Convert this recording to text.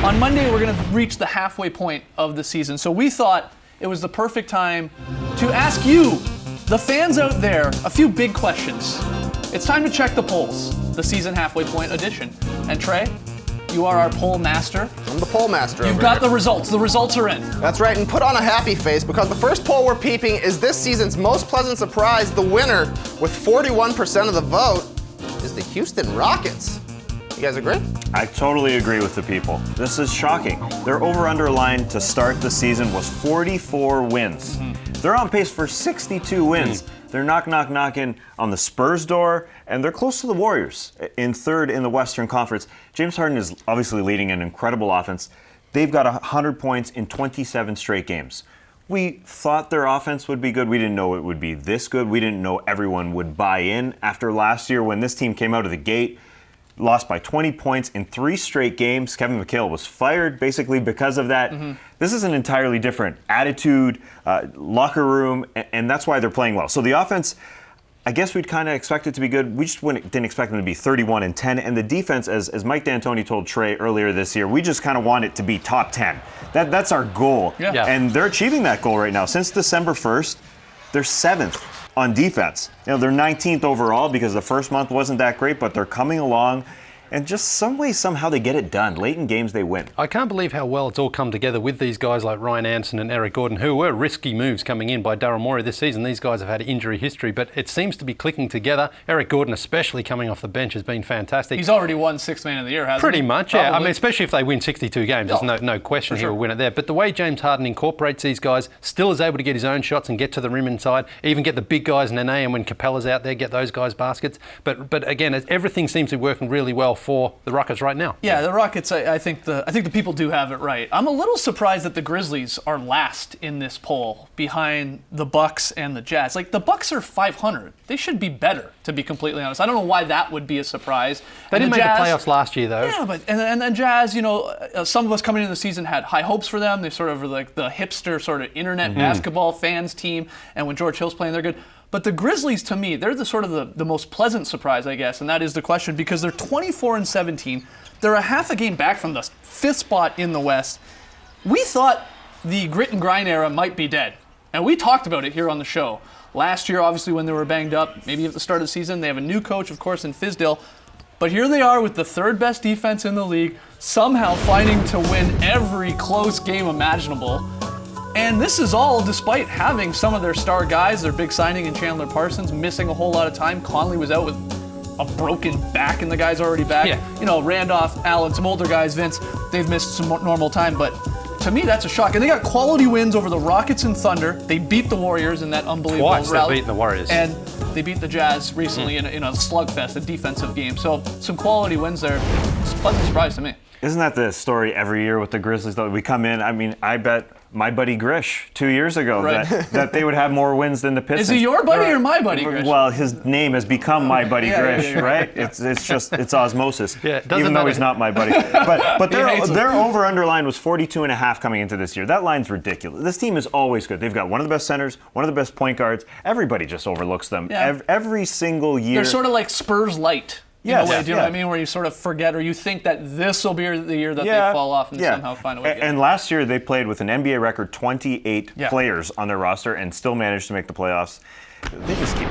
On Monday, we're going to reach the halfway point of the season. So we thought it was the perfect time to ask you, the fans out there, a few big questions. It's time to check the polls, the season halfway point edition. And Trey, you are our poll master. I'm the poll master. You've got the results. The results are in. That's right, and put on a happy face because the first poll we're peeping is this season's most pleasant surprise. The winner, with 41% of the vote, is the Houston Rockets. You guys agree? I totally agree with the people. This is shocking. Their over-under line to start the season was 44 wins. They're on pace for 62 wins. They're knocking on the Spurs door, and they're close to the Warriors in third in the Western Conference. James Harden is obviously leading an incredible offense. They've got 100 points in 27 straight games. We thought their offense would be good. We didn't know it would be this good. We didn't know everyone would buy in after last year when this team came out of the gate. Lost by 20 points in 3 straight games. Kevin McHale was fired basically because of that. This is an entirely different attitude, locker room, and that's why they're playing well. So the offense, I guess we'd kind of expect it to be good. We just didn't expect them to be 31-10. And the defense, as Mike D'Antoni told Trey earlier this year, we just kind of want it to be top 10. That's our goal. Yeah. And they're achieving that goal right now. Since December 1st, they're 7th on defense. They're 19th overall because the first month wasn't that great, but they're coming along. And just some way, somehow they get it done. Late in games, they win. I can't believe how well it's all come together with these guys like Ryan Anderson and Eric Gordon, who were risky moves coming in by Daryl Morey this season. These guys have had injury history, but it seems to be clicking together. Eric Gordon, especially coming off the bench, has been fantastic. He's already won Sixth Man of the Year, hasn't he? Pretty much, yeah. Probably. I mean, especially if they win 62 games, there's no question he will win it there. But the way James Harden incorporates these guys, still is able to get his own shots and get to the rim inside, even get the big guys in NA, and when Capella's out there, get those guys baskets. But again, everything seems to be working really well for the Rockets right now. Yeah, the Rockets, I think the people do have it right. I'm a little surprised that the Grizzlies are last in this poll behind the Bucks and the Jazz. Like, the Bucks are 500. They should be better, to be completely honest. I don't know why that would be a surprise. They didn't make the playoffs last year, though. Yeah, but and then Jazz, some of us coming into the season had high hopes for them. They sort of were like the hipster sort of internet basketball fans team, and when George Hill's playing, they're good. But the Grizzlies, to me, they're the most pleasant surprise, I guess, and that is the question, because they're 24-17. They're a half a game back from the 5th spot in the West. We thought the grit and grind era might be dead, and we talked about it here on the show. Last year, obviously, when they were banged up, maybe at the start of the season, they have a new coach, of course, in Fizdale. But here they are with the 3rd best defense in the league, somehow fighting to win every close game imaginable. And this is all despite having some of their star guys, their big signing in Chandler Parsons, missing a whole lot of time. Conley was out with a broken back, and the guy's already back. Yeah. Randolph, Allen, some older guys, Vince, they've missed some normal time. But to me, that's a shock. And they got quality wins over the Rockets and Thunder. They beat the Warriors in that unbelievable Twice rally. they've beaten the Warriors. And they beat the Jazz recently in a slugfest, a defensive game. So some quality wins there. It's a pleasant surprise to me. Isn't that the story every year with the Grizzlies, though? We come in, I bet my buddy Grish 2 years ago that they would have more wins than the Pistons. Is he your buddy or my buddy, Grish? Well, his name has become my buddy Grish, right? It's osmosis. Yeah, it doesn't even though matter. he's not my buddy. But their over-under line was 42.5 coming into this year. That line's ridiculous. This team is always good. They've got one of the best centers, one of the best point guards. Everybody just overlooks them every single year. They're sort of like Spurs light. Yes, do you know what I mean? Where you sort of forget, or you think that this will be the year that they fall off and somehow find a way to get it. And last year they played with an NBA record 28 players on their roster and still managed to make the playoffs. They just keep